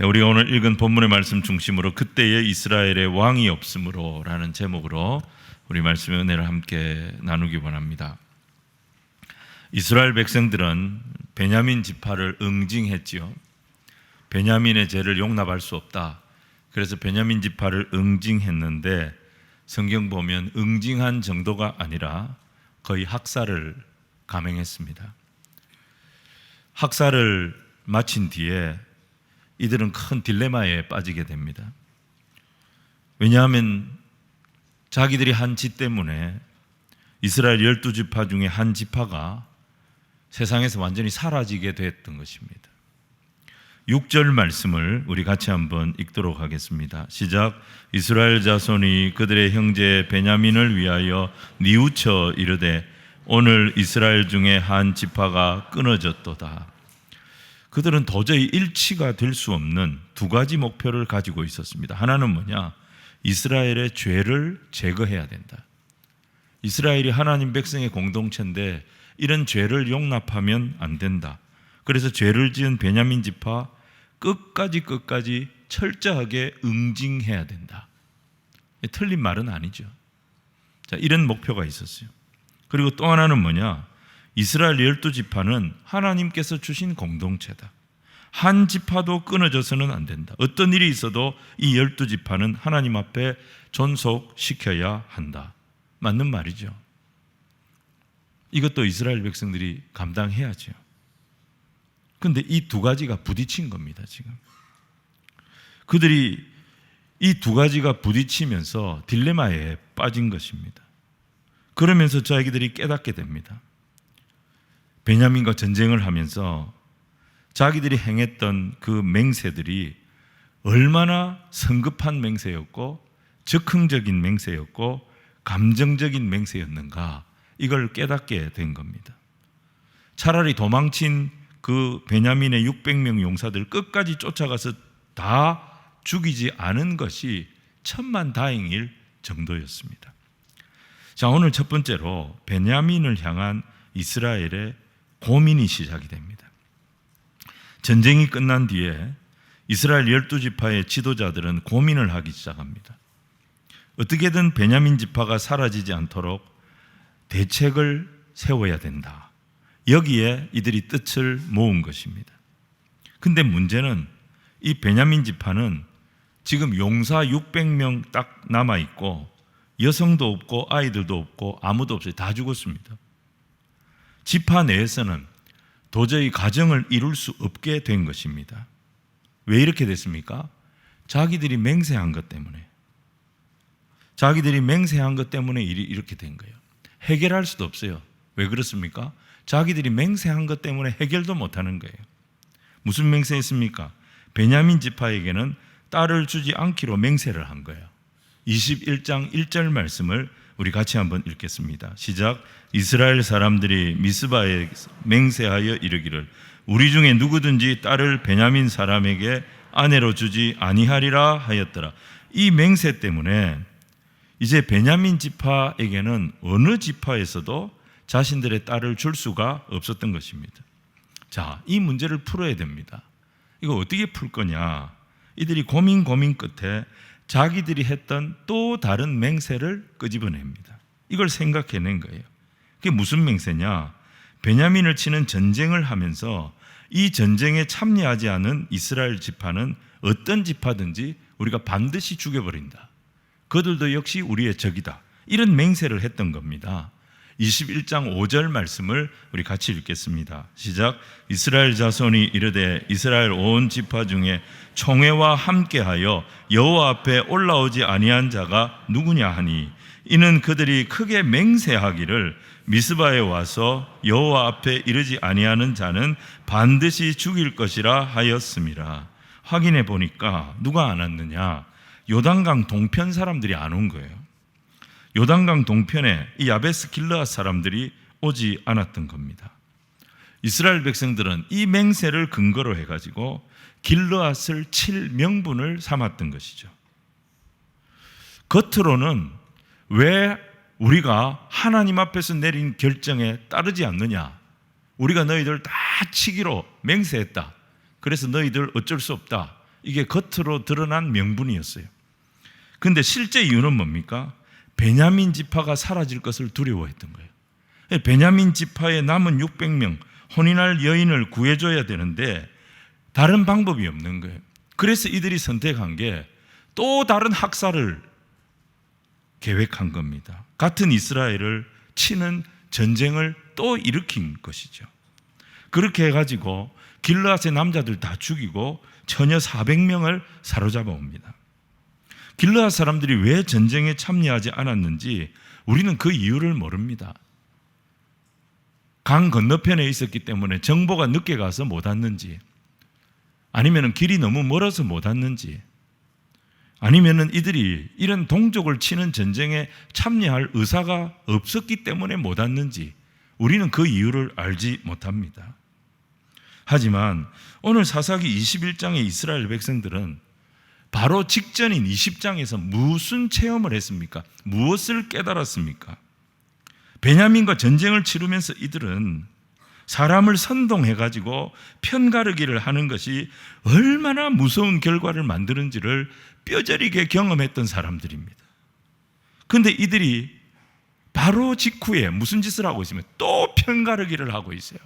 우리가 오늘 읽은 본문의 말씀 중심으로 그때의 이스라엘의 왕이 없으므로 라는 제목으로 우리 말씀의 은혜를 함께 나누기 원합니다. 이스라엘 백성들은 베냐민 지파를 응징했지요. 베냐민의 죄를 용납할 수 없다. 그래서 베냐민 지파를 응징했는데 성경 보면 응징한 정도가 아니라 거의 학살을 감행했습니다. 학살을 마친 뒤에 이들은 큰 딜레마에 빠지게 됩니다. 왜냐하면 자기들이 한 짓 때문에 이스라엘 12지파 중에 한 지파가 세상에서 완전히 사라지게 됐던 것입니다. 6절 말씀을 우리 같이 한번 읽도록 하겠습니다. 시작. 이스라엘 자손이 그들의 형제 베냐민을 위하여 뉘우쳐 이르되 오늘 이스라엘 중에 한 지파가 끊어졌도다. 그들은 도저히 일치가 될 수 없는 두 가지 목표를 가지고 있었습니다. 하나는 뭐냐? 이스라엘의 죄를 제거해야 된다. 이스라엘이 하나님 백성의 공동체인데 이런 죄를 용납하면 안 된다. 그래서 죄를 지은 베냐민 지파 끝까지 철저하게 응징해야 된다. 틀린 말은 아니죠. 자, 이런 목표가 있었어요. 그리고 또 하나는 뭐냐? 이스라엘 12지파는 하나님께서 주신 공동체다. 한 지파도 끊어져서는 안 된다. 어떤 일이 있어도 이 12지파는 하나님 앞에 존속시켜야 한다. 맞는 말이죠. 이것도 이스라엘 백성들이 감당해야죠. 그런데 이 두 가지가 부딪힌 겁니다. 지금 그들이 이 두 가지가 부딪히면서 딜레마에 빠진 것입니다. 그러면서 자기들이 깨닫게 됩니다. 베냐민과 전쟁을 하면서 자기들이 행했던 그 맹세들이 얼마나 성급한 맹세였고 즉흥적인 맹세였고 감정적인 맹세였는가, 이걸 깨닫게 된 겁니다. 차라리 도망친 그 베냐민의 600명 용사들 끝까지 쫓아가서 다 죽이지 않은 것이 천만다행일 정도였습니다. 자, 오늘 첫 번째로 베냐민을 향한 이스라엘의 고민이 시작이 됩니다. 전쟁이 끝난 뒤에 이스라엘 12지파의 지도자들은 고민을 하기 시작합니다. 어떻게든 베냐민 지파가 사라지지 않도록 대책을 세워야 된다. 여기에 이들이 뜻을 모은 것입니다. 근데 문제는 이 베냐민 지파는 지금 용사 600명 딱 남아있고 여성도 없고 아이들도 없고 아무도 없어요. 다 죽었습니다. 지파 내에서는 도저히 가정을 이룰 수 없게 된 것입니다. 왜 이렇게 됐습니까? 자기들이 맹세한 것 때문에. 자기들이 맹세한 것 때문에 이렇게 된 거예요. 해결할 수도 없어요. 왜 그렇습니까? 자기들이 맹세한 것 때문에 해결도 못하는 거예요. 무슨 맹세했습니까? 베냐민 지파에게는 딸을 주지 않기로 맹세를 한 거예요. 21장 1절 말씀을 우리 같이 한번 읽겠습니다. 시작. 이스라엘 사람들이 미스바에 맹세하여 이르기를 우리 중에 누구든지 딸을 베냐민 사람에게 아내로 주지 아니하리라 하였더라. 이 맹세 때문에 이제 베냐민 지파에게는 어느 지파에서도 자신들의 딸을 줄 수가 없었던 것입니다. 자, 이 문제를 풀어야 됩니다. 이거 어떻게 풀 거냐? 이들이 고민 끝에 자기들이 했던 또 다른 맹세를 끄집어냅니다. 이걸 생각해낸 거예요. 그게 무슨 맹세냐? 베냐민을 치는 전쟁을 하면서 이 전쟁에 참여하지 않은 이스라엘 지파는 어떤 지파든지 우리가 반드시 죽여버린다. 그들도 역시 우리의 적이다. 이런 맹세를 했던 겁니다. 21장 5절 말씀을 우리 같이 읽겠습니다. 시작. 이스라엘 자손이 이르되 이스라엘 온 지파 중에 총회와 함께하여 여호와 앞에 올라오지 아니한 자가 누구냐 하니 이는 그들이 크게 맹세하기를 미스바에 와서 여호와 앞에 이르지 아니하는 자는 반드시 죽일 것이라 하였음이라. 확인해 보니까 누가 안 왔느냐? 요단강 동편 사람들이 안 온 거예요. 요단강 동편에 이 야베스 길르앗 사람들이 오지 않았던 겁니다. 이스라엘 백성들은 이 맹세를 근거로 해가지고 길르앗을 칠 명분을 삼았던 것이죠. 겉으로는 왜 우리가 하나님 앞에서 내린 결정에 따르지 않느냐? 우리가 너희들 다 치기로 맹세했다. 그래서 너희들 어쩔 수 없다. 이게 겉으로 드러난 명분이었어요. 근데 실제 이유는 뭡니까? 베냐민 지파가 사라질 것을 두려워했던 거예요. 베냐민 지파의 남은 600명 혼인할 여인을 구해줘야 되는데 다른 방법이 없는 거예요. 그래서 이들이 선택한 게 또 다른 학살을 계획한 겁니다. 같은 이스라엘을 치는 전쟁을 또 일으킨 것이죠. 그렇게 해가지고 길르앗의 남자들 다 죽이고 처녀 400명을 사로잡아 옵니다. 길르앗 사람들이 왜 전쟁에 참여하지 않았는지 우리는 그 이유를 모릅니다. 강 건너편에 있었기 때문에 정보가 늦게 가서 못 왔는지, 아니면 길이 너무 멀어서 못 왔는지, 아니면 이들이 이런 동족을 치는 전쟁에 참여할 의사가 없었기 때문에 못 왔는지 우리는 그 이유를 알지 못합니다. 하지만 오늘 사사기 21장의 이스라엘 백성들은 바로 직전인 20장에서 무슨 체험을 했습니까? 무엇을 깨달았습니까? 베냐민과 전쟁을 치르면서 이들은 사람을 선동해가지고 편가르기를 하는 것이 얼마나 무서운 결과를 만드는지를 뼈저리게 경험했던 사람들입니다. 그런데 이들이 바로 직후에 무슨 짓을 하고 있으면 또 편가르기를 하고 있어요.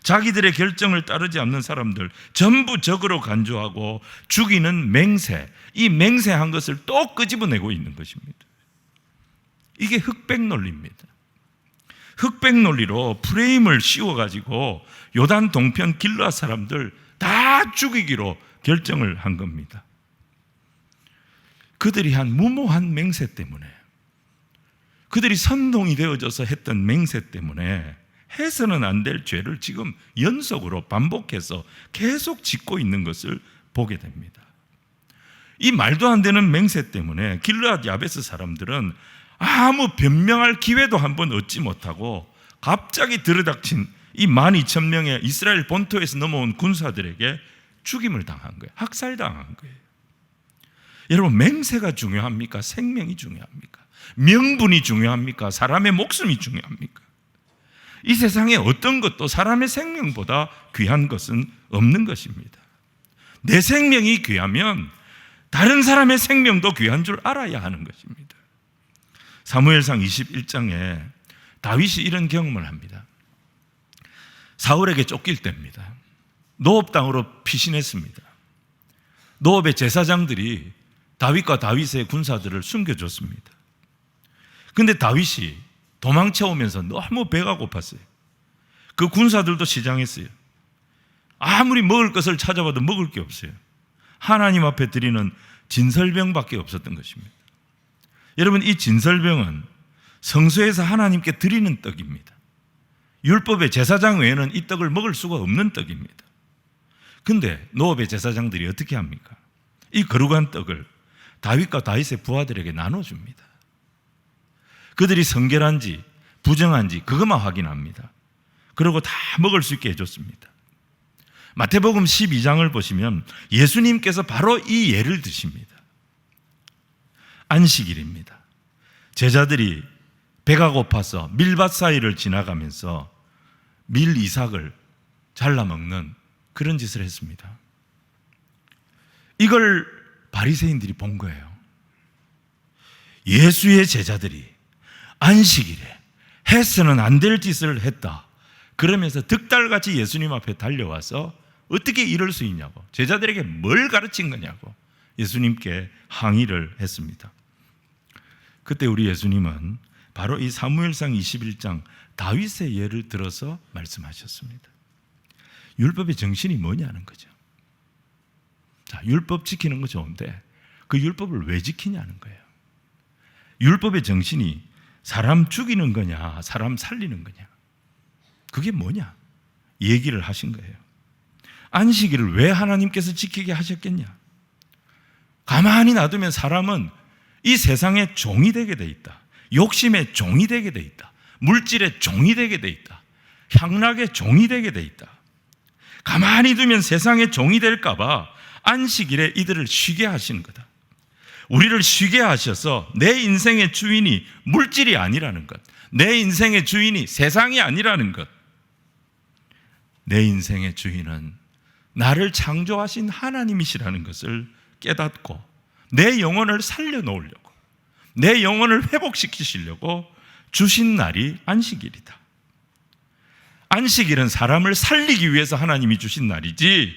자기들의 결정을 따르지 않는 사람들 전부 적으로 간주하고 죽이는 맹세, 이 맹세한 것을 또 끄집어내고 있는 것입니다. 이게 흑백 논리입니다. 흑백 논리로 프레임을 씌워가지고 요단 동편 길르앗 사람들 다 죽이기로 결정을 한 겁니다. 그들이 한 무모한 맹세 때문에, 그들이 선동이 되어져서 했던 맹세 때문에 해서는 안 될 죄를 지금 연속으로 반복해서 계속 짓고 있는 것을 보게 됩니다. 이 말도 안 되는 맹세 때문에 길르앗 야베스 사람들은 아무 변명할 기회도 한번 얻지 못하고 갑자기 들이닥친 이 12,000명의 이스라엘 본토에서 넘어온 군사들에게 죽임을 당한 거예요. 학살당한 거예요. 여러분, 맹세가 중요합니까? 생명이 중요합니까? 명분이 중요합니까? 사람의 목숨이 중요합니까? 이 세상에 어떤 것도 사람의 생명보다 귀한 것은 없는 것입니다. 내 생명이 귀하면 다른 사람의 생명도 귀한 줄 알아야 하는 것입니다. 사무엘상 21장에 다윗이 이런 경험을 합니다. 사울에게 쫓길 때입니다. 노업 땅으로 피신했습니다. 노업의 제사장들이 다윗과 다윗의 군사들을 숨겨줬습니다. 그런데 다윗이 도망쳐 오면서 너무 배가 고팠어요. 그 군사들도 시장했어요. 아무리 먹을 것을 찾아봐도 먹을 게 없어요. 하나님 앞에 드리는 진설병밖에 없었던 것입니다. 여러분, 이 진설병은 성소에서 하나님께 드리는 떡입니다. 율법의 제사장 외에는 이 떡을 먹을 수가 없는 떡입니다. 근데 노업의 제사장들이 어떻게 합니까? 이 거룩한 떡을 다윗과 다윗의 부하들에게 나눠줍니다. 그들이 성결한지 부정한지 그것만 확인합니다. 그리고 다 먹을 수 있게 해줬습니다. 마태복음 12장을 보시면 예수님께서 바로 이 예를 드십니다. 안식일입니다. 제자들이 배가 고파서 밀밭 사이를 지나가면서 밀 이삭을 잘라 먹는 그런 짓을 했습니다. 이걸 바리새인들이 본 거예요. 예수의 제자들이 안식일에 해서는 안 될 짓을 했다. 그러면서 득달같이 예수님 앞에 달려와서 어떻게 이럴 수 있냐고, 제자들에게 뭘 가르친 거냐고 예수님께 항의를 했습니다. 그때 우리 예수님은 바로 이 사무엘상 21장 다윗의 예를 들어서 말씀하셨습니다. 율법의 정신이 뭐냐는 거죠. 자, 율법 지키는 거 좋은데 그 율법을 왜 지키냐는 거예요. 율법의 정신이 사람 죽이는 거냐, 사람 살리는 거냐, 그게 뭐냐 얘기를 하신 거예요. 안식일을 왜 하나님께서 지키게 하셨겠냐? 가만히 놔두면 사람은 이 세상의 종이 되게 돼 있다. 욕심의 종이 되게 돼 있다. 물질의 종이 되게 돼 있다. 향락의 종이 되게 돼 있다. 가만히 두면 세상의 종이 될까 봐 안식일에 이들을 쉬게 하시는 거다. 우리를 쉬게 하셔서 내 인생의 주인이 물질이 아니라는 것, 내 인생의 주인이 세상이 아니라는 것, 내 인생의 주인은 나를 창조하신 하나님이시라는 것을 깨닫고 내 영혼을 살려놓으려고, 내 영혼을 회복시키시려고 주신 날이 안식일이다. 안식일은 사람을 살리기 위해서 하나님이 주신 날이지,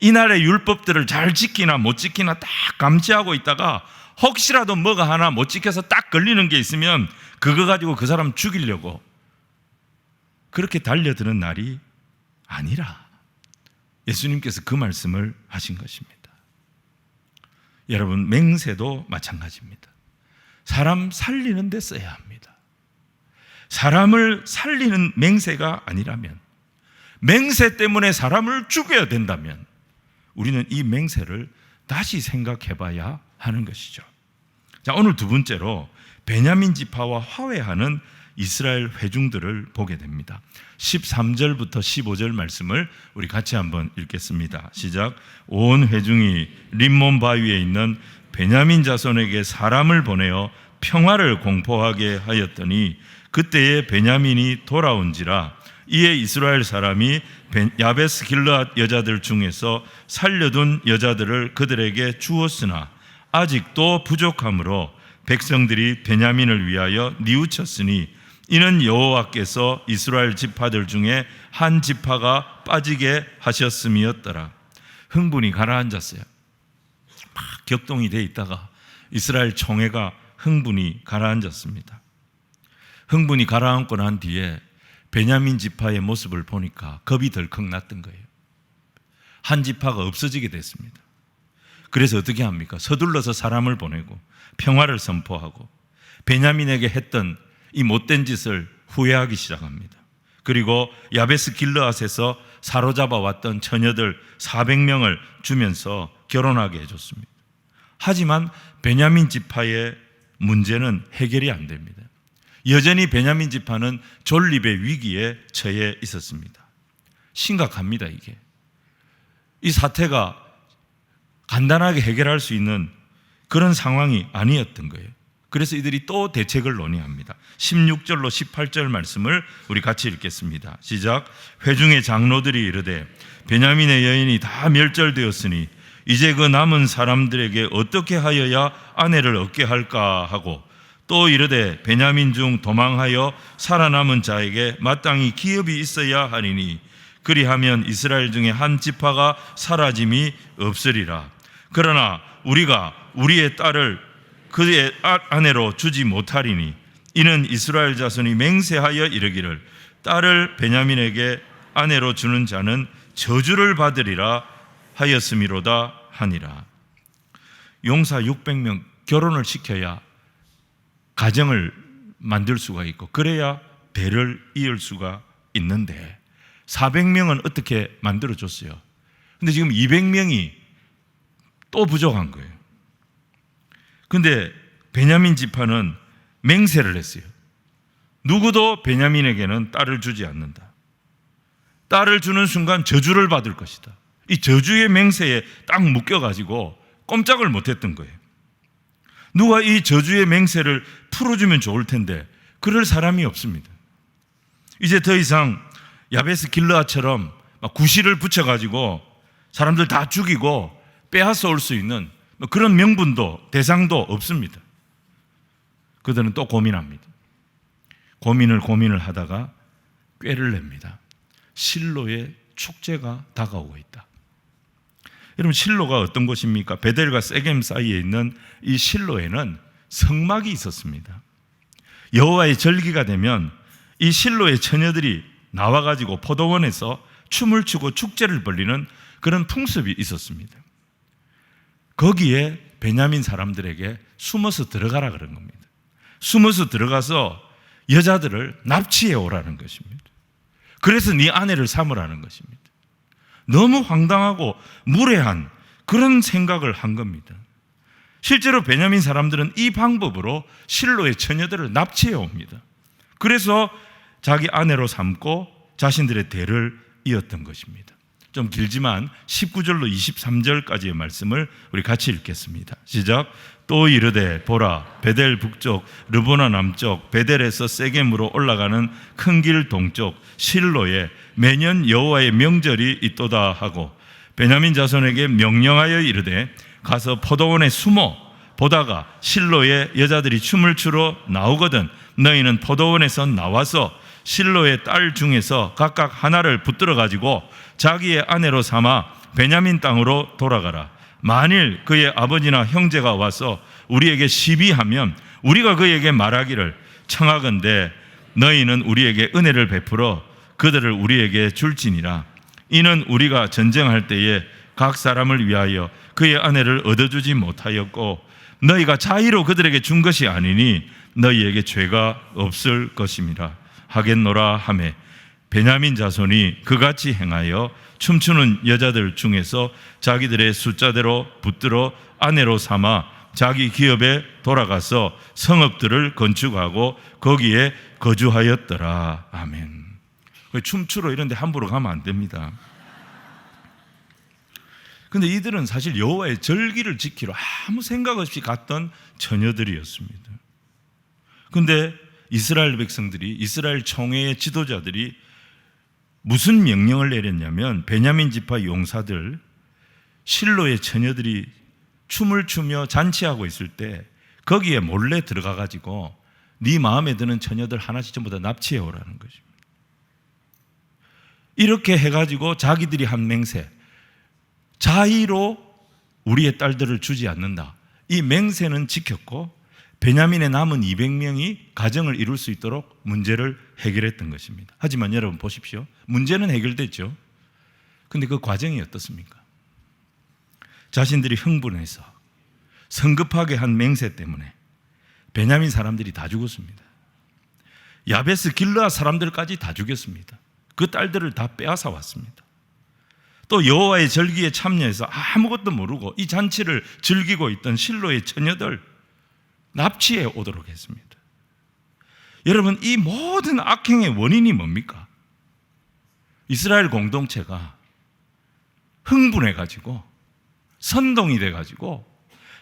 이날의 율법들을 잘 지키나 못 지키나 딱 감시하고 있다가 혹시라도 뭐가 하나 못 지켜서 딱 걸리는 게 있으면 그거 가지고 그 사람 죽이려고 그렇게 달려드는 날이 아니라 예수님께서 그 말씀을 하신 것입니다. 여러분, 맹세도 마찬가지입니다. 사람 살리는 데 써야 합니다. 사람을 살리는 맹세가 아니라면, 맹세 때문에 사람을 죽여야 된다면 우리는 이 맹세를 다시 생각해 봐야 하는 것이죠. 자, 오늘 두 번째로 베냐민 지파와 화해하는 이스라엘 회중들을 보게 됩니다. 13절부터 15절 말씀을 우리 같이 한번 읽겠습니다. 시작. 온 회중이 림몬 바위에 있는 베냐민 자손에게 사람을 보내어 평화를 공포하게 하였더니 그때에 베냐민이 돌아온지라. 이에 이스라엘 사람이 야베스 길르앗 여자들 중에서 살려둔 여자들을 그들에게 주었으나 아직도 부족함으로 백성들이 베냐민을 위하여 뉘우쳤으니 이는 여호와께서 이스라엘 지파들 중에 한 지파가 빠지게 하셨음이었더라. 흥분이 가라앉았어요. 막 격동이 돼 있다가 이스라엘 총회가 흥분이 가라앉았습니다. 흥분이 가라앉고 난 뒤에 베냐민 지파의 모습을 보니까 겁이 덜컥 났던 거예요. 한 지파가 없어지게 됐습니다. 그래서 어떻게 합니까? 서둘러서 사람을 보내고 평화를 선포하고 베냐민에게 했던 이 못된 짓을 후회하기 시작합니다. 그리고 야베스 길르앗에서 사로잡아 왔던 처녀들 400명을 주면서 결혼하게 해줬습니다. 하지만 베냐민 지파의 문제는 해결이 안 됩니다. 여전히 베냐민 지파는 존립의 위기에 처해 있었습니다. 심각합니다, 이게. 이 사태가 간단하게 해결할 수 있는 그런 상황이 아니었던 거예요. 그래서 이들이 또 대책을 논의합니다. 16절로 18절 말씀을 우리 같이 읽겠습니다. 시작. 회중의 장로들이 이르되 베냐민의 여인이 다 멸절되었으니 이제 그 남은 사람들에게 어떻게 하여야 아내를 얻게 할까 하고 또 이르되 베냐민 중 도망하여 살아남은 자에게 마땅히 기업이 있어야 하리니 그리하면 이스라엘 중에 한 지파가 사라짐이 없으리라. 그러나 우리가 우리의 딸을 그의 아내로 주지 못하리니 이는 이스라엘 자손이 맹세하여 이르기를 딸을 베냐민에게 아내로 주는 자는 저주를 받으리라 하였음이로다 하니라. 용사 600명 결혼을 시켜야 가정을 만들 수가 있고 그래야 대를 이을 수가 있는데 400명은 어떻게 만들어줬어요? 근데 지금 200명이 또 부족한 거예요. 근데 베냐민 지파는 맹세를 했어요. 누구도 베냐민에게는 딸을 주지 않는다. 딸을 주는 순간 저주를 받을 것이다. 이 저주의 맹세에 딱 묶여가지고 꼼짝을 못했던 거예요. 누가 이 저주의 맹세를 풀어주면 좋을 텐데 그럴 사람이 없습니다. 이제 더 이상 야베스 길르앗처럼 구실을 붙여가지고 사람들 다 죽이고 빼앗아 올 수 있는 그런 명분도 대상도 없습니다. 그들은 또 고민합니다. 고민을 하다가 꾀를 냅니다. 실로의 축제가 다가오고 있다. 여러분, 실로가 어떤 곳입니까? 베델과 세겜 사이에 있는 이 실로에는 성막이 있었습니다. 여호와의 절기가 되면 이 실로의 처녀들이 나와가지고 포도원에서 춤을 추고 축제를 벌리는 그런 풍습이 있었습니다. 거기에 베냐민 사람들에게 숨어서 들어가라 그런 겁니다. 숨어서 들어가서 여자들을 납치해 오라는 것입니다. 그래서 네 아내를 삼으라는 것입니다. 너무 황당하고 무례한 그런 생각을 한 겁니다. 실제로 베냐민 사람들은 이 방법으로 실로의 처녀들을 납치해 옵니다. 그래서 자기 아내로 삼고 자신들의 대를 이었던 것입니다. 좀 길지만 19절로 23절까지의 말씀을 우리 같이 읽겠습니다. 시작. 또 이르되 보라 베델 북쪽 르보나 남쪽 베델에서 세겜으로 올라가는 큰 길 동쪽 실로에 매년 여호와의 명절이 있도다 하고 베냐민 자손에게 명령하여 이르되 가서 포도원에 숨어 보다가 실로의 여자들이 춤을 추러 나오거든 너희는 포도원에서 나와서 실로의 딸 중에서 각각 하나를 붙들어 가지고 자기의 아내로 삼아 베냐민 땅으로 돌아가라. 만일 그의 아버지나 형제가 와서 우리에게 시비하면 우리가 그에게 말하기를 청하건대 너희는 우리에게 은혜를 베풀어 그들을 우리에게 줄지니라. 이는 우리가 전쟁할 때에 각 사람을 위하여 그의 아내를 얻어주지 못하였고 너희가 자의로 그들에게 준 것이 아니니 너희에게 죄가 없을 것임이라 하겠노라 하매 베냐민 자손이 그같이 행하여 춤추는 여자들 중에서 자기들의 숫자대로 붙들어 아내로 삼아 자기 기업에 돌아가서 성읍들을 건축하고 거기에 거주하였더라. 아멘. 춤추러 이런 데 함부로 가면 안 됩니다. 근데 이들은 사실 여호와의 절기를 지키러 아무 생각 없이 갔던 처녀들이었습니다. 근데 이스라엘 백성들이, 이스라엘 총회의 지도자들이 무슨 명령을 내렸냐면 베냐민 지파 용사들, 실로의 처녀들이 춤을 추며 잔치하고 있을 때 거기에 몰래 들어가 가지고 네 마음에 드는 처녀들 하나씩 전부 다 납치해 오라는 것입니다. 이렇게 해가지고 자기들이 한 맹세, 자의로 우리의 딸들을 주지 않는다. 이 맹세는 지켰고 베냐민의 남은 200명이 가정을 이룰 수 있도록 문제를 해결했던 것입니다. 하지만 여러분 보십시오. 문제는 해결됐죠. 근데 그 과정이 어떻습니까? 자신들이 흥분해서 성급하게 한 맹세 때문에 베냐민 사람들이 다 죽었습니다. 야베스 길르앗 사람들까지 다 죽였습니다. 그 딸들을 다 빼앗아 왔습니다. 또 여호와의 절기에 참여해서 아무것도 모르고 이 잔치를 즐기고 있던 실로의 처녀들 납치해 오도록 했습니다. 여러분, 이 모든 악행의 원인이 뭡니까? 이스라엘 공동체가 흥분해 가지고 선동이 돼 가지고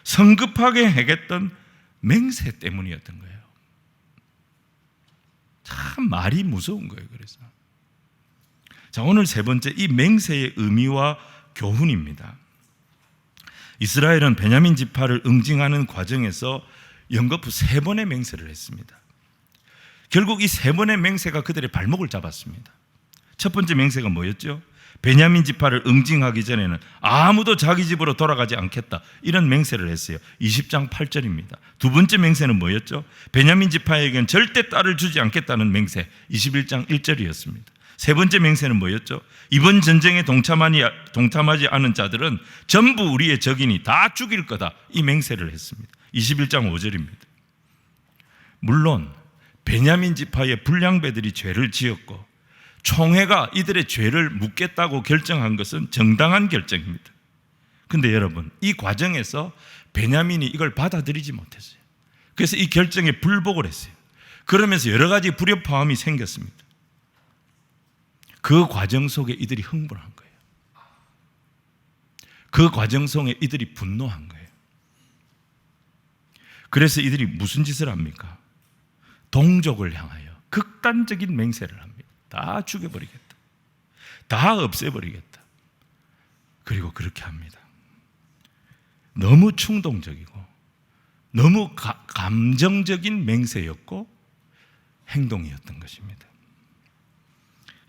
성급하게 행했던 맹세 때문이었던 거예요. 참 말이 무서운 거예요. 그래서 자, 오늘 세 번째, 이 맹세의 의미와 교훈입니다. 이스라엘은 베냐민 지파를 응징하는 과정에서 연거푸 3번의 맹세를 했습니다. 결국 이 3번의 맹세가 그들의 발목을 잡았습니다. 첫 번째 맹세가 뭐였죠? 베냐민 지파를 응징하기 전에는 아무도 자기 집으로 돌아가지 않겠다, 이런 맹세를 했어요. 20장 8절입니다. 두 번째 맹세는 뭐였죠? 베냐민 지파에겐 절대 딸을 주지 않겠다는 맹세, 21장 1절이었습니다. 세 번째 맹세는 뭐였죠? 이번 전쟁에 동참하지 않은 자들은 전부 우리의 적이니 다 죽일 거다, 이 맹세를 했습니다. 21장 5절입니다. 물론 베냐민 지파의 불량배들이 죄를 지었고 총회가 이들의 죄를 묻겠다고 결정한 것은 정당한 결정입니다. 그런데 여러분, 이 과정에서 베냐민이 이걸 받아들이지 못했어요. 그래서 이 결정에 불복을 했어요. 그러면서 여러 가지 불협화음이 생겼습니다. 그 과정 속에 이들이 흥분한 거예요. 그 과정 속에 이들이 분노한 거예요. 그래서 이들이 무슨 짓을 합니까? 동족을 향하여 극단적인 맹세를 합니다. 다 죽여버리겠다, 다 없애버리겠다. 그리고 그렇게 합니다. 너무 충동적이고 너무 감정적인 맹세였고 행동이었던 것입니다.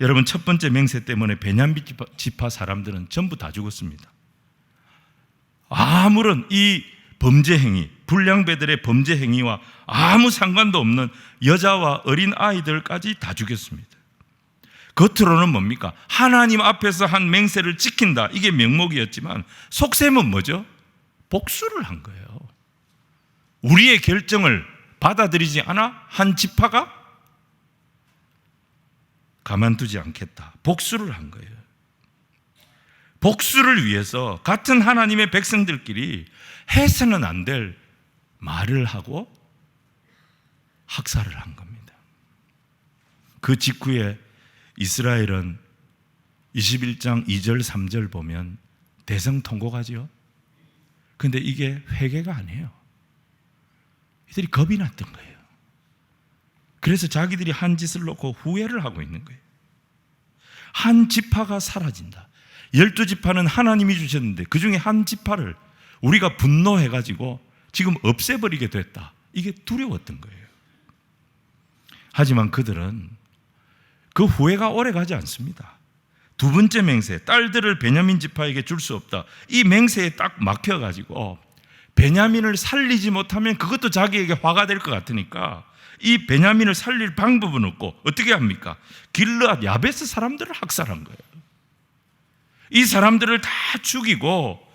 여러분, 첫 번째 맹세 때문에 베냐민 지파 사람들은 전부 다 죽었습니다. 아무런 이 범죄 행위, 불량배들의 범죄 행위와 아무 상관도 없는 여자와 어린 아이들까지 다 죽였습니다. 겉으로는 뭡니까? 하나님 앞에서 한 맹세를 지킨다, 이게 명목이었지만 속셈은 뭐죠? 복수를 한 거예요. 우리의 결정을 받아들이지 않아 한 지파가 가만두지 않겠다, 복수를 한 거예요. 복수를 위해서 같은 하나님의 백성들끼리 해서는 안 될 말을 하고 학살을 한 겁니다. 그 직후에 이스라엘은 21장 2절 3절 보면 대성통곡하죠. 근데 이게 회개가 아니에요. 이들이 겁이 났던 거예요. 그래서 자기들이 한 짓을 놓고 후회를 하고 있는 거예요. 한 지파가 사라진다, 12지파는 하나님이 주셨는데 그 중에 한 지파를 우리가 분노해가지고 지금 없애버리게 됐다. 이게 두려웠던 거예요. 하지만 그들은 그 후회가 오래가지 않습니다. 두 번째 맹세, 딸들을 베냐민 지파에게 줄 수 없다. 이 맹세에 딱 막혀가지고 베냐민을 살리지 못하면 그것도 자기에게 화가 될 것 같으니까 이 베냐민을 살릴 방법은 없고 어떻게 합니까? 길르앗 야베스 사람들을 학살한 거예요. 이 사람들을 다 죽이고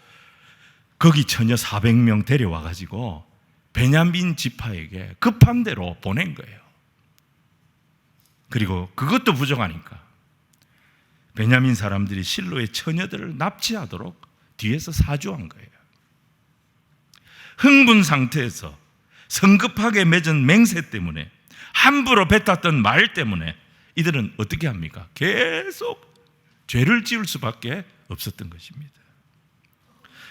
거기 처녀 400명 데려와가지고 베냐민 지파에게 급한 대로 보낸 거예요. 그리고 그것도 부족하니까 베냐민 사람들이 실로의 처녀들을 납치하도록 뒤에서 사주한 거예요. 흥분 상태에서 성급하게 맺은 맹세 때문에, 함부로 뱉었던 말 때문에 이들은 어떻게 합니까? 계속 죄를 지을 수밖에 없었던 것입니다.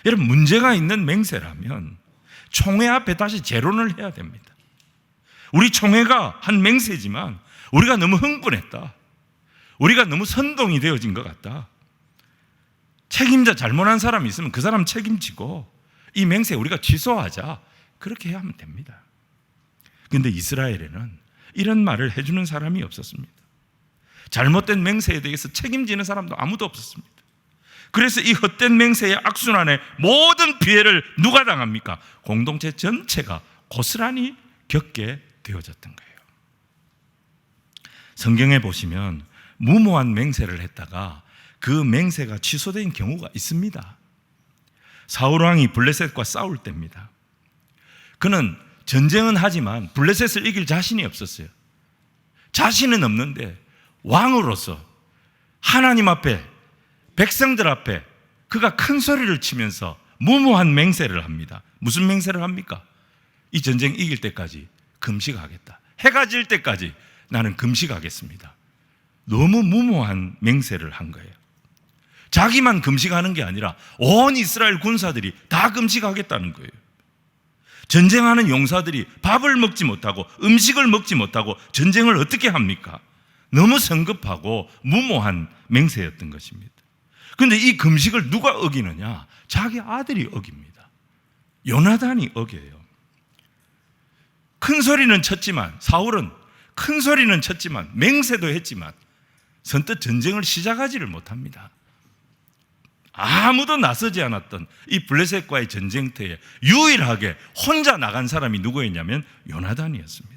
여러분, 문제가 있는 맹세라면 총회 앞에 다시 재론을 해야 됩니다. 우리 총회가 한 맹세지만 우리가 너무 흥분했다. 우리가 너무 선동이 되어진 것 같다. 책임자 잘못한 사람이 있으면 그 사람 책임지고 이 맹세 우리가 취소하자. 그렇게 해야 하면 됩니다. 그런데 이스라엘에는 이런 말을 해주는 사람이 없었습니다. 잘못된 맹세에 대해서 책임지는 사람도 아무도 없었습니다. 그래서 이 헛된 맹세의 악순환에 모든 피해를 누가 당합니까? 공동체 전체가 고스란히 겪게 되어졌던 거예요. 성경에 보시면 무모한 맹세를 했다가 그 맹세가 취소된 경우가 있습니다. 사울왕이 블레셋과 싸울 때입니다. 그는 전쟁은 하지만 블레셋을 이길 자신이 없었어요. 자신은 없는데 왕으로서 하나님 앞에, 백성들 앞에 그가 큰 소리를 치면서 무모한 맹세를 합니다. 무슨 맹세를 합니까? 이 전쟁 이길 때까지 금식하겠다. 해가 질 때까지 나는 금식하겠습니다. 너무 무모한 맹세를 한 거예요. 자기만 금식하는 게 아니라 온 이스라엘 군사들이 다 금식하겠다는 거예요. 전쟁하는 용사들이 밥을 먹지 못하고 음식을 먹지 못하고 전쟁을 어떻게 합니까? 너무 성급하고 무모한 맹세였던 것입니다. 그런데 이 금식을 누가 어기느냐? 자기 아들이 어깁니다. 요나단이 어겨요. 큰 소리는 쳤지만, 사울은 큰 소리는 쳤지만 맹세도 했지만 선뜻 전쟁을 시작하지를 못합니다. 아무도 나서지 않았던 이 블레셋과의 전쟁터에 유일하게 혼자 나간 사람이 누구였냐면 요나단이었습니다.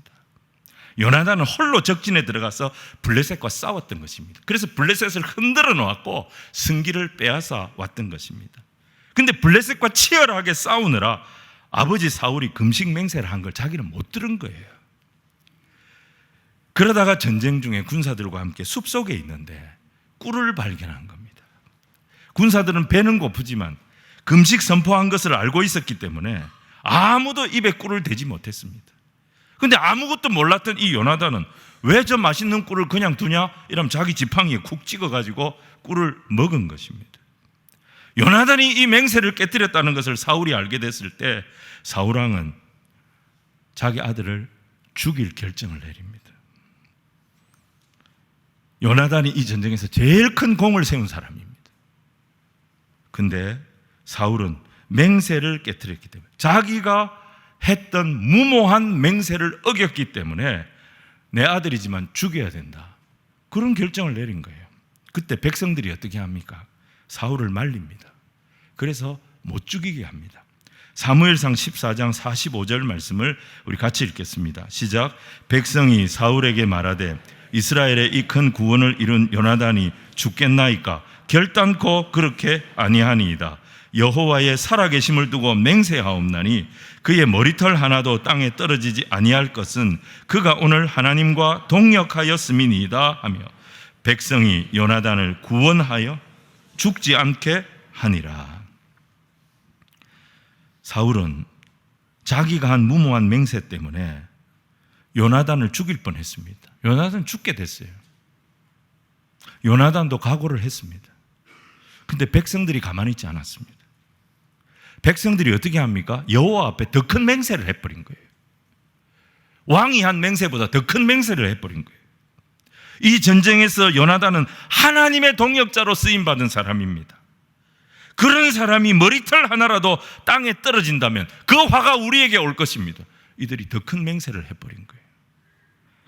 요나단은 홀로 적진에 들어가서 블레셋과 싸웠던 것입니다. 그래서 블레셋을 흔들어 놓았고 승기를 빼앗아 왔던 것입니다. 그런데 블레셋과 치열하게 싸우느라 아버지 사울이 금식 맹세를 한 걸 자기는 못 들은 거예요. 그러다가 전쟁 중에 군사들과 함께 숲속에 있는데 꿀을 발견한 겁니다. 군사들은 배는 고프지만 금식 선포한 것을 알고 있었기 때문에 아무도 입에 꿀을 대지 못했습니다. 그런데 아무것도 몰랐던 이 요나단은 왜 저 맛있는 꿀을 그냥 두냐? 이러면 자기 지팡이에 쿡 찍어가지고 꿀을 먹은 것입니다. 요나단이 이 맹세를 깨뜨렸다는 것을 사울이 알게 됐을 때 사울왕은 자기 아들을 죽일 결정을 내립니다. 요나단이 이 전쟁에서 제일 큰 공을 세운 사람입니다. 근데 사울은 맹세를 깨뜨렸기 때문에, 자기가 했던 무모한 맹세를 어겼기 때문에 내 아들이지만 죽여야 된다, 그런 결정을 내린 거예요. 그때 백성들이 어떻게 합니까? 사울을 말립니다. 그래서 못 죽이게 합니다. 사무엘상 14장 45절 말씀을 우리 같이 읽겠습니다. 시작. 백성이 사울에게 말하되 이스라엘의 이 큰 구원을 이룬 요나단이 죽겠나이까? 결단코 그렇게 아니하니이다. 여호와의 살아계심을 두고 맹세하옵나니 그의 머리털 하나도 땅에 떨어지지 아니할 것은 그가 오늘 하나님과 동역하였음이니이다 하며 백성이 요나단을 구원하여 죽지 않게 하니라. 사울은 자기가 한 무모한 맹세 때문에 요나단을 죽일 뻔했습니다. 요나단 죽게 됐어요. 요나단도 각오를 했습니다. 근데 백성들이 가만히 있지 않았습니다. 백성들이 어떻게 합니까? 여호와 앞에 더 큰 맹세를 해버린 거예요. 왕이 한 맹세보다 더 큰 맹세를 해버린 거예요. 이 전쟁에서 요나단은 하나님의 동역자로 쓰임받은 사람입니다. 그런 사람이 머리털 하나라도 땅에 떨어진다면 그 화가 우리에게 올 것입니다. 이들이 더 큰 맹세를 해버린 거예요.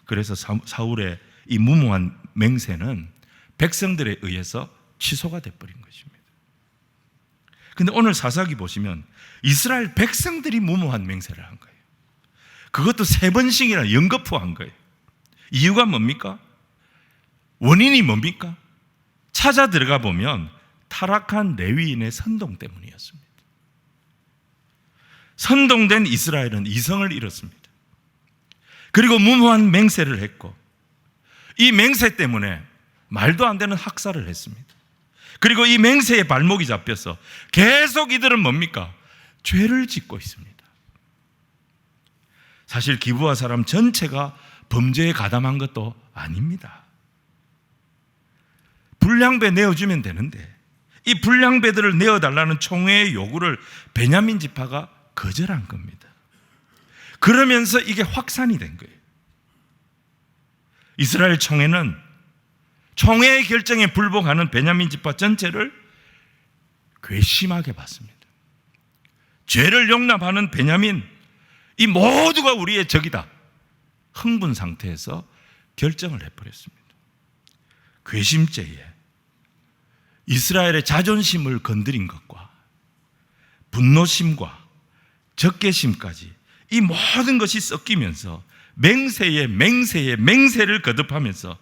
그래서 사울의 이 무모한 맹세는 백성들에 의해서 취소가 돼버린 것입니다. 근데 오늘 사사기 보시면 이스라엘 백성들이 무모한 맹세를 한 거예요. 그것도 3번씩이나 연거푸한 거예요. 이유가 뭡니까? 원인이 뭡니까? 찾아 들어가 보면 타락한 레위인의 선동 때문이었습니다. 선동된 이스라엘은 이성을 잃었습니다. 그리고 무모한 맹세를 했고, 이 맹세 때문에 말도 안 되는 학살을 했습니다. 그리고 이 맹세에 발목이 잡혀서 계속 이들은 뭡니까? 죄를 짓고 있습니다. 사실 기브아 사람 전체가 범죄에 가담한 것도 아닙니다. 불량배 내어주면 되는데 이 불량배들을 내어달라는 총회의 요구를 베냐민 지파가 거절한 겁니다. 그러면서 이게 확산이 된 거예요. 이스라엘 총회는 총회의 결정에 불복하는 베냐민 지파 전체를 괘씸하게 봤습니다. 죄를 용납하는 베냐민, 이 모두가 우리의 적이다. 흥분 상태에서 결정을 해버렸습니다. 괘씸죄에 이스라엘의 자존심을 건드린 것과 분노심과 적개심까지 이 모든 것이 섞이면서 맹세에 맹세를 거듭하면서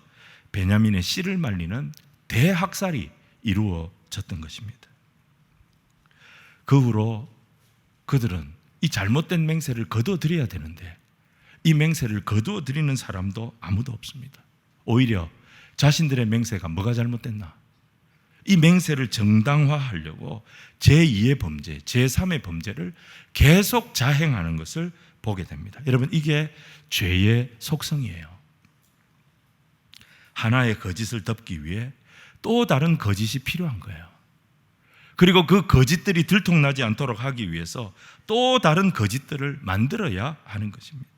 베냐민의 씨를 말리는 대학살이 이루어졌던 것입니다. 그 후로 그들은 이 잘못된 맹세를 거두어드려야 되는데 이 맹세를 거두어드리는 사람도 아무도 없습니다. 오히려 자신들의 맹세가 뭐가 잘못됐나? 이 맹세를 정당화하려고 제2의 범죄, 제3의 범죄를 계속 자행하는 것을 보게 됩니다. 여러분, 이게 죄의 속성이에요. 하나의 거짓을 덮기 위해 또 다른 거짓이 필요한 거예요. 그리고 그 거짓들이 들통나지 않도록 하기 위해서 또 다른 거짓들을 만들어야 하는 것입니다.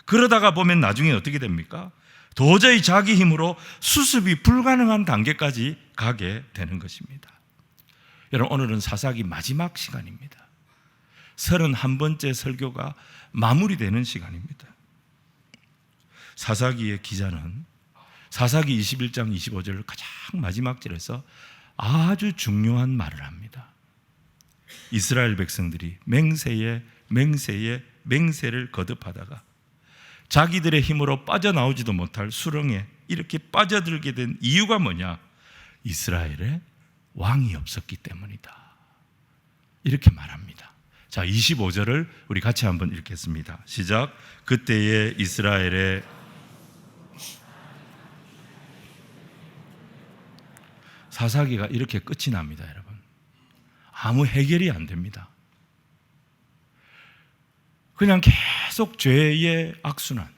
그러다가 보면 나중에 어떻게 됩니까? 도저히 자기 힘으로 수습이 불가능한 단계까지 가게 되는 것입니다. 여러분, 오늘은 사사기 마지막 시간입니다. 31번째 설교가 마무리되는 시간입니다. 사사기의 기자는 사사기 21장 25절 가장 마지막 절에서 아주 중요한 말을 합니다. 이스라엘 백성들이 맹세에 맹세를 거듭하다가 자기들의 힘으로 빠져나오지도 못할 수렁에 이렇게 빠져들게 된 이유가 뭐냐? 이스라엘에 왕이 없었기 때문이다. 이렇게 말합니다. 자, 25절을 우리 같이 한번 읽겠습니다. 시작. 그때에 이스라엘에 사사기가 이렇게 끝이 납니다, 여러분. 아무 해결이 안 됩니다. 그냥 계속 죄의 악순환,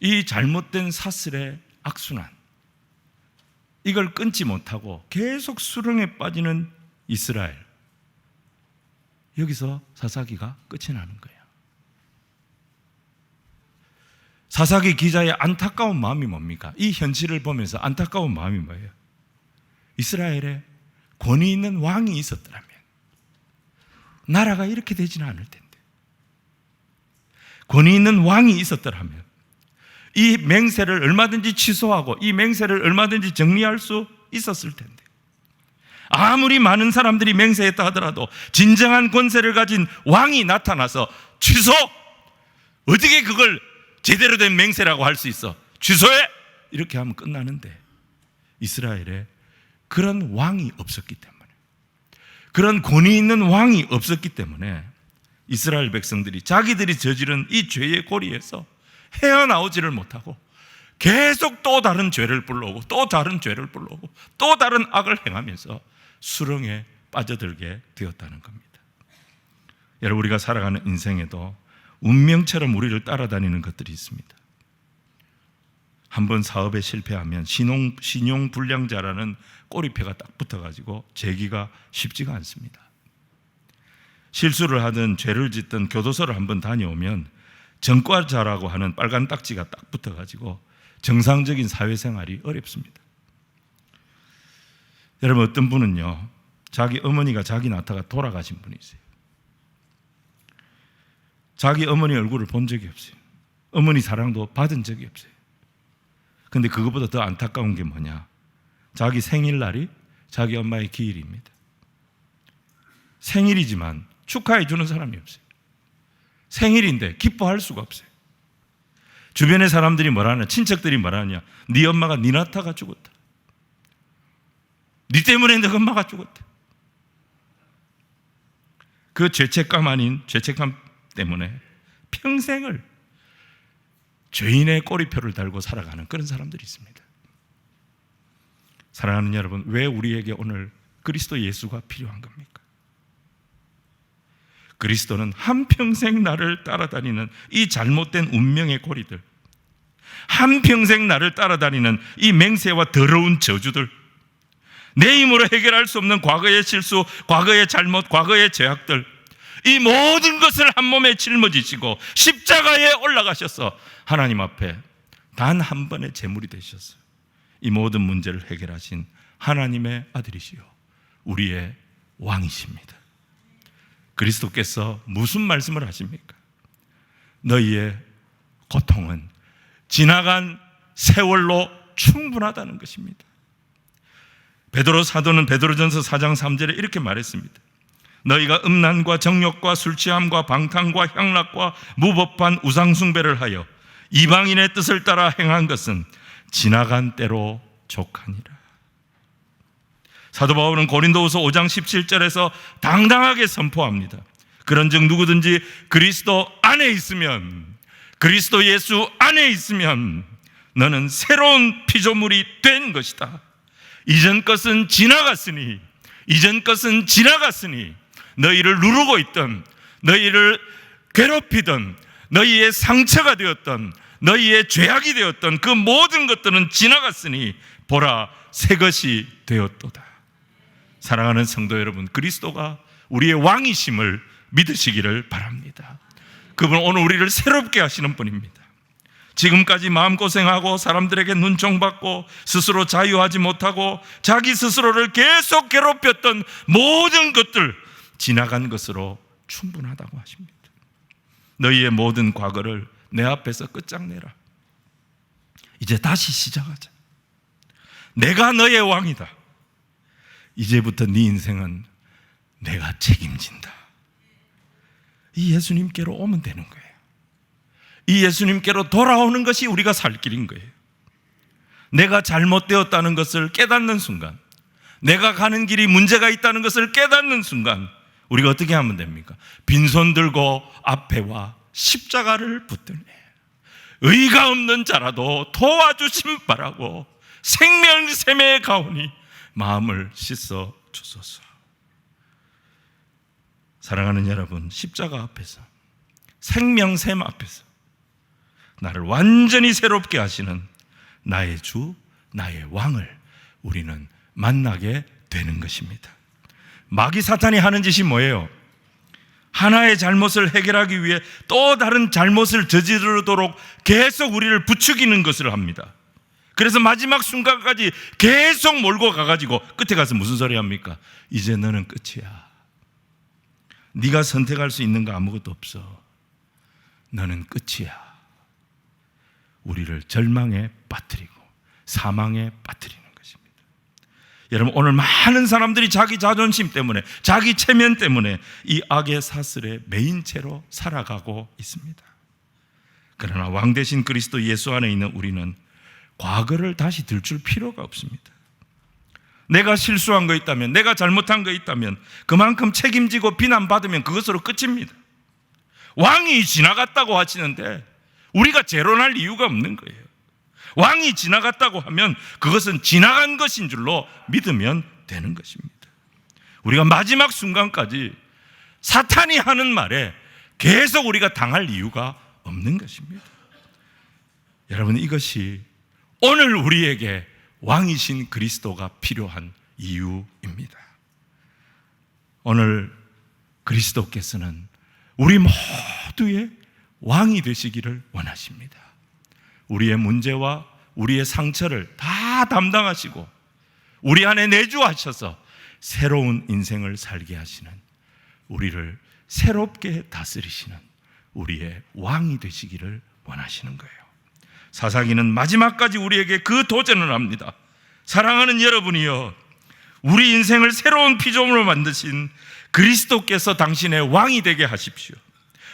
이 잘못된 사슬의 악순환, 이걸 끊지 못하고 계속 수렁에 빠지는 이스라엘. 여기서 사사기가 끝이 나는 거예요. 사사기 기자의 안타까운 마음이 뭡니까? 이 현실을 보면서 안타까운 마음이 뭐예요? 이스라엘에 권위 있는 왕이 있었더라면 나라가 이렇게 되지는 않을 텐데, 권위 있는 왕이 있었더라면 이 맹세를 얼마든지 취소하고 이 맹세를 얼마든지 정리할 수 있었을 텐데, 아무리 많은 사람들이 맹세했다 하더라도 진정한 권세를 가진 왕이 나타나서 취소! 어떻게 그걸 제대로 된 맹세라고 할 수 있어? 취소해! 이렇게 하면 끝나는데, 이스라엘에 그런 왕이 없었기 때문에, 그런 권위 있는 왕이 없었기 때문에 이스라엘 백성들이 자기들이 저지른 이 죄의 고리에서 헤어나오지를 못하고 계속 또 다른 죄를 불러오고 또 다른 죄를 불러오고 또 다른 악을 행하면서 수렁에 빠져들게 되었다는 겁니다. 여러분, 우리가 살아가는 인생에도 운명처럼 우리를 따라다니는 것들이 있습니다. 한번 사업에 실패하면 신용불량자라는 꼬리표가 딱 붙어가지고 재기가 쉽지가 않습니다. 실수를 하든 죄를 짓든 교도소를 한번 다녀오면 전과자라고 하는 빨간 딱지가 딱 붙어가지고 정상적인 사회생활이 어렵습니다. 여러분, 어떤 분은요, 자기 어머니가 자기 낳다가 돌아가신 분이 있어요. 자기 어머니 얼굴을 본 적이 없어요. 어머니 사랑도 받은 적이 없어요. 근데 그것보다 더 안타까운 게 뭐냐? 자기 생일날이 자기 엄마의 기일입니다. 생일이지만 축하해 주는 사람이 없어요. 생일인데 기뻐할 수가 없어요. 주변의 사람들이 뭐라냐, 친척들이 뭐라냐, 네 엄마가 네 낳다가 죽었다. 네 때문에 내 엄마가 죽었다. 그 죄책감 아닌 죄책감 때문에 평생을 죄인의 꼬리표를 달고 살아가는 그런 사람들이 있습니다. 사랑하는 여러분, 왜 우리에게 오늘 그리스도 예수가 필요한 겁니까? 그리스도는 한평생 나를 따라다니는 이 잘못된 운명의 고리들, 한평생 나를 따라다니는 이 맹세와 더러운 저주들, 내 힘으로 해결할 수 없는 과거의 실수, 과거의 잘못, 과거의 죄악들, 이 모든 것을 한 몸에 짊어지시고 십자가에 올라가셔서 하나님 앞에 단 한 번의 제물이 되셨어요. 이 모든 문제를 해결하신 하나님의 아들이시요 우리의 왕이십니다. 그리스도께서 무슨 말씀을 하십니까? 너희의 고통은 지나간 세월로 충분하다는 것입니다. 베드로 사도는 베드로전서 4장 3절에 이렇게 말했습니다. 너희가 음란과 정욕과 술취함과 방탕과 향락과 무법한 우상숭배를 하여 이방인의 뜻을 따라 행한 것은 지나간 때로 족하니라. 사도 바울은 고린도후서 5장 17절에서 당당하게 선포합니다. 그런즉 누구든지 그리스도 안에 있으면, 그리스도 예수 안에 있으면 너는 새로운 피조물이 된 것이다. 이전 것은 지나갔으니, 이전 것은 지나갔으니 너희를 누르고 있던, 너희를 괴롭히던, 너희의 상처가 되었던, 너희의 죄악이 되었던 그 모든 것들은 지나갔으니 보라, 새 것이 되었도다. 사랑하는 성도 여러분, 그리스도가 우리의 왕이심을 믿으시기를 바랍니다. 그분은 오늘 우리를 새롭게 하시는 분입니다. 지금까지 마음고생하고 사람들에게 눈총받고 스스로 자유하지 못하고 자기 스스로를 계속 괴롭혔던 모든 것들 지나간 것으로 충분하다고 하십니다. 너희의 모든 과거를 내 앞에서 끝장내라. 이제 다시 시작하자. 내가 너의 왕이다. 이제부터 네 인생은 내가 책임진다. 이 예수님께로 오면 되는 거예요. 이 예수님께로 돌아오는 것이 우리가 살 길인 거예요. 내가 잘못되었다는 것을 깨닫는 순간, 내가 가는 길이 문제가 있다는 것을 깨닫는 순간 우리가 어떻게 하면 됩니까? 빈손 들고 앞에 와 십자가를 붙들매 의가 없는 자라도 도와주심 바라고 생명샘에 가오니 마음을 씻어 주소서. 사랑하는 여러분, 십자가 앞에서, 생명샘 앞에서 나를 완전히 새롭게 하시는 나의 주, 나의 왕을 우리는 만나게 되는 것입니다. 마귀 사탄이 하는 짓이 뭐예요? 하나의 잘못을 해결하기 위해 또 다른 잘못을 저지르도록 계속 우리를 부추기는 것을 합니다. 그래서 마지막 순간까지 계속 몰고 가가지고 끝에 가서 무슨 소리 합니까? 이제 너는 끝이야. 네가 선택할 수 있는 거 아무것도 없어. 너는 끝이야. 우리를 절망에 빠뜨리고 사망에 빠뜨리는 것입니다. 여러분, 오늘 많은 사람들이 자기 자존심 때문에, 자기 체면 때문에 이 악의 사슬에 매인 채로 살아가고 있습니다. 그러나 왕 대신 그리스도 예수 안에 있는 우리는 과거를 다시 들출 필요가 없습니다. 내가 실수한 거 있다면, 내가 잘못한 거 있다면 그만큼 책임지고 비난받으면 그것으로 끝입니다. 왕이 지나갔다고 하시는데 우리가 재론할 이유가 없는 거예요. 왕이 지나갔다고 하면 그것은 지나간 것인 줄로 믿으면 되는 것입니다. 우리가 마지막 순간까지 사탄이 하는 말에 계속 우리가 당할 이유가 없는 것입니다. 여러분, 이것이 오늘 우리에게 왕이신 그리스도가 필요한 이유입니다. 오늘 그리스도께서는 우리 모두의 왕이 되시기를 원하십니다. 우리의 문제와 우리의 상처를 다 담당하시고 우리 안에 내주하셔서 새로운 인생을 살게 하시는, 우리를 새롭게 다스리시는 우리의 왕이 되시기를 원하시는 거예요. 사사기는 마지막까지 우리에게 그 도전을 합니다. 사랑하는 여러분이여, 우리 인생을 새로운 피조물로 만드신 그리스도께서 당신의 왕이 되게 하십시오.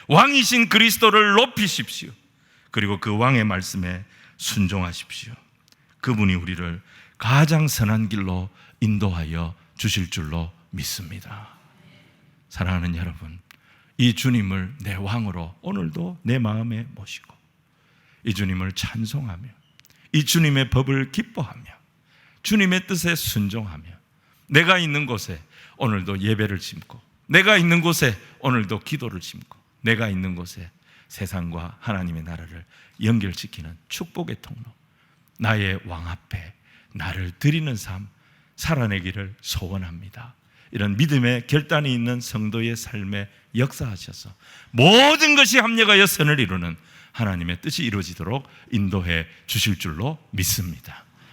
왕이신 그리스도를 높이십시오. 그리고 그 왕의 말씀에 순종하십시오. 그분이 우리를 가장 선한 길로 인도하여 주실 줄로 믿습니다. 사랑하는 여러분, 이 주님을 내 왕으로 오늘도 내 마음에 모시고, 이 주님을 찬송하며, 이 주님의 법을 기뻐하며, 주님의 뜻에 순종하며, 내가 있는 곳에 오늘도 예배를 심고, 내가 있는 곳에 오늘도 기도를 심고, 내가 있는 곳에 세상과 하나님의 나라를 연결시키는 축복의 통로, 나의 왕 앞에 나를 드리는 삶 살아내기를 소원합니다. 이런 믿음의 결단이 있는 성도의 삶에 역사하셔서 모든 것이 합력하여 선을 이루는 하나님의 뜻이 이루어지도록 인도해 주실 줄로 믿습니다.